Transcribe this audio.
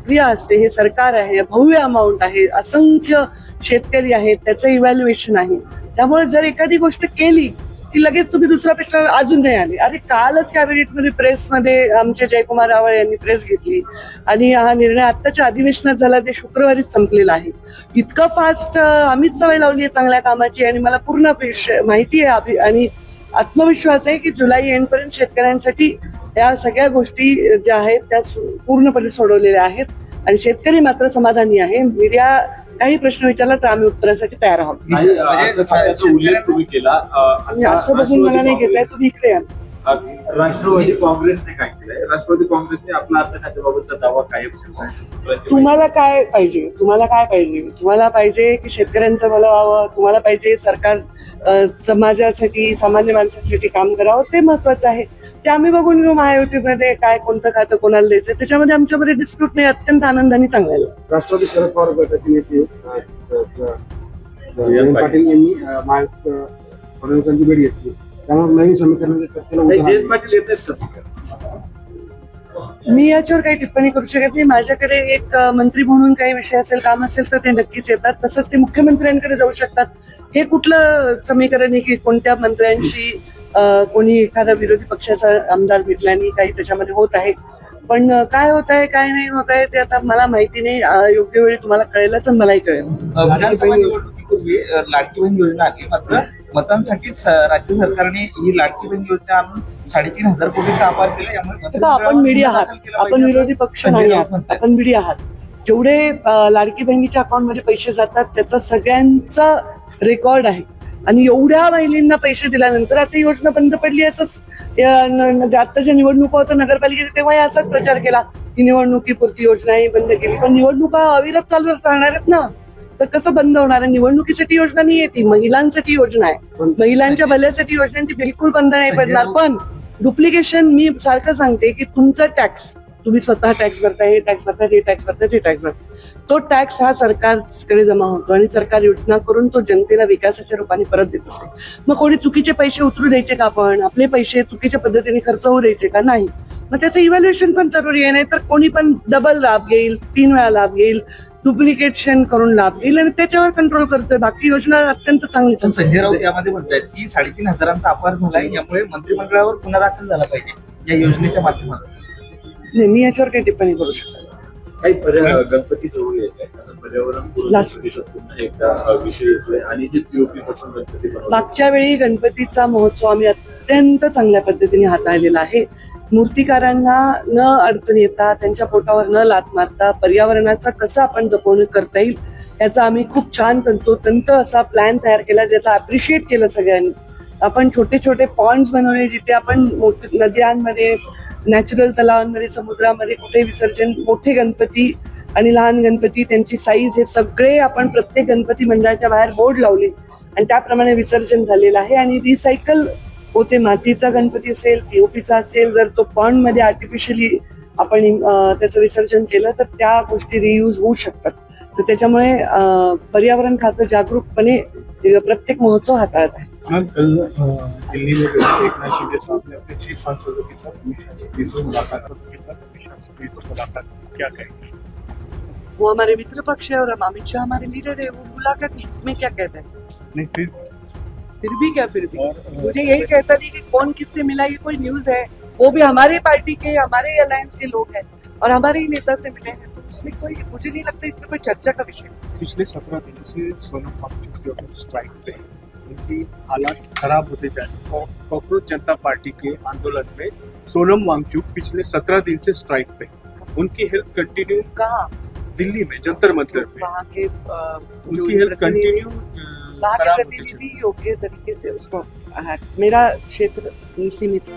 प्रक्रिया असते. हे सरकार आहे, भव्य अमाऊंट आहे, असंख्य शेतकरी आहेत, त्याचं इव्हॅल्युएशन आहे. त्यामुळे जर एखादी गोष्ट केली की लगेच तुम्ही दुसऱ्या प्रश्न अजून नाही आले. अरे कालच कॅबिनेटमध्ये प्रेसमध्ये आमचे जयकुमार रावळ यांनी प्रेस घेतली आणि हा निर्णय आत्ताच्या अधिवेशनात झाला, ते शुक्रवारीच संपलेला आहे. इतकं फास्ट आम्हीच सवय लावली आहे चांगल्या कामाची आणि मला पूर्ण माहिती आहे आणि आत्मविश्वास आहे की जुलै एंडपर्यंत शेतकऱ्यांसाठी या सगळ्या गोष्टी ज्या आहेत त्या पूर्णपणे सोडवलेल्या आहेत आणि शेतकरी मात्र समाधानी आहे. मीडिया काही प्रश्न विचारला तर आम्ही उत्तरासाठी तयार आहोत. उल्लेख तुम्ही केला असं बघून मला नाही घेताय, तुम्ही इकडे या. राष्ट्रवादी काँग्रेसने काय केलंय? राष्ट्रवादी काँग्रेसने आपला अर्थखात्याबाबतचा दावा कायम ठेवला. तुम्हाला काय पाहिजे? तुम्हाला पाहिजे की शेतकऱ्यांचं भलं व्हावं, तुम्हाला पाहिजे सरकार समाजासाठी सामान्य माणसांसाठी काम करावं, ते महत्वाचं आहे. ते आम्ही बघून घेऊ महायुतीमध्ये काय कोणतं खातं कोणाला द्यायचं, त्याच्यामध्ये आमच्यामध्ये डिस्प्यूट नाही. अत्यंत आनंदाने चांगलं. राष्ट्रवादी शरद पवार गटाचे नेते जयंत पाटील यांनी फडणवीसांची भेट घेतली, त्यामुळे नवीन समीकरणाच्या चर्चेला जयंत पाटील येत आहेत. मी याच्यावर काही टिप्पणी करू शकत नाही. माझ्याकडे एक मंत्री म्हणून काही विषय असेल, काम असेल तर ते नक्कीच येतात. तसंच ते मुख्यमंत्र्यांकडे जाऊ शकतात. हे कुठलं समीकरण आहे की कोणत्या मंत्र्यांशी कोणी एखादा विरोधी पक्षाचा आमदार भेटल्याने काही त्याच्यामध्ये होत आहे. पण काय होत आहे काय नाही होत आहे ते आता मला माहिती नाही. योग्य वेळी तुम्हाला कळेलच आणि मलाही कळेल. विधानसभा निवडणुकीपूर्वी लाडकी बहीण योजना आली, मात्र मतांसाठीच राज्य सरकारने ही लाडकी बहीण योजना आणून 3,500 कोटीचा अपार केला. यामुळे आपण मीडिया आहात, आपण विरोधी पक्ष नाही आहात, आपण मीडिया आहात. जेवढे लाडकी बहिणीच्या अकाउंटमध्ये पैसे जातात त्याचा सगळ्यांचा रेकॉर्ड आहे आणि एवढ्या महिलांना पैसे दिल्यानंतर आता योजना बंद पडली असंच आत्ताच्या निवडणुका होत्या नगरपालिकेच्या तेव्हा असाच प्रचार केला की निवडणुकीपुरती योजना ही बंद केली. पण निवडणुका अविरत चालू राहणार आहेत ना, तर कसं बंद होणार आहे? निवडणुकीसाठी योजना नाही आहे, ती महिलांसाठी योजना आहे. महिलांच्या भल्यासाठी योजना ती बिलकुल बंद नाही पडणार. पण डुप्लिकेशन, मी सारखं सांगते की तुमचा टॅक्स तुम्ही स्वतः टॅक्स भरताय, हे टॅक्स भरताय, हे टॅक्स भरताय, ते टॅक्स भरताय, तो टॅक्स हा सरकारकडे जमा होतो आणि सरकार योजना करून तो जनतेला विकासाच्या रूपाने परत देत असते. मग कोणी चुकीचे पैसे उचलू द्यायचे का? आपण आपले पैसे चुकीच्या पद्धतीने खर्च होऊ द्यायचे का? नाही. मग त्याचं इव्हॅल्युएशन पण जरुरी आहे. नाही तर कोणी पण डबल लाभ घेईल, 3 वेळा लाभ घेईल, डुप्लिकेशन करून लाभ घेईल आणि त्याच्यावर कंट्रोल करतोय. बाकी योजना अत्यंत चांगली. संजय राऊत यामध्ये म्हणतात की 3,500 अपार झालाय, यामुळे मंत्रिमंडळावर गुन्हा दाखल झाला पाहिजे या योजनेच्या माध्यमातून. नाही, मी याच्यावर काही टिप्पणी करू शकत. काही गणपती जवळ येत आहे, पर्यावरण एकदा विषय येतोय आणि जे पीओपी पासून गणपती मागच्या वेळी गणपतीचा महोत्सव आम्ही अत्यंत चांगल्या पद्धतीने हाताळलेला आहे. मूर्तिकारांना न अडचण येता, त्यांच्या पोटावर न लाथ मारता पर्यावरणाचा कसं आपण जपवणूक करता येईल याचा आम्ही खूप छान तंतोतंत असा प्लॅन तयार केला, ज्याचा अप्रिशिएट केलं सगळ्यांनी. आपण छोटे छोटे पॉन्ड्स बनवले जिथे आपण नद्यांमध्ये, नॅचरल तलावांमध्ये, समुद्रामध्ये कुठे विसर्जन, मोठे गणपती आणि लहान गणपती, त्यांची साईज, हे सगळे आपण प्रत्येक गणपती मंडळाच्या बाहेर बोर्ड लावले आणि त्याप्रमाणे विसर्जन झालेलं आहे. आणि रिसायकल होते. मातीचा गणपती असेल, पीओपीचा असेल, जर तो पॉन्ड मध्ये आर्टिफिशियली आपण त्याचं विसर्जन केलं तर त्या गोष्टी रियूज होऊ शकतात. तर त्याच्यामुळे पर्यावरण खातं जागरूकपणे प्रत्येक महोत्सव हाताळत आहे. कल दिल्ली में एकनाथ शिंदे साहब ने अपने 6 सांसदों के साथ मुलाकात क्या कहेंगे? वो हमारे मित्र पक्ष है और हम अमित शाह हमारे लीडर है. वो मुलाकात इसमें क्या कहता है? नहीं, फिर भी क्या फिर भी मुझे यही कहता नहीं कि कौन किससे मिला, ये कोई न्यूज है. वो भी हमारे पार्टी के, हमारे अलायंस के लोग हैं और हमारे ही नेता से मिले हैं, तो उसमें कोई, मुझे नहीं लगता इसमें कोई चर्चा का विषय. पिछले 17 दिनों से सोनम वांगचुक के ऊपर स्ट्राइक पे हैं, उनकी हालात खराब होते जा रहे हैं. कॉकरोच जनता पार्टी के आंदोलन में सोनम वांगचुक पिछले 17 दिन से स्ट्राइक पे, उनकी हेल्थ कंटिन्यू कहाँ? दिल्ली में जंतर मंतर पे वहाँ के उनकी हेल्थ कंटिन्यू वहाँ के प्रतिनिधि योग्य तरीके से उसको, मेरा क्षेत्र सीमित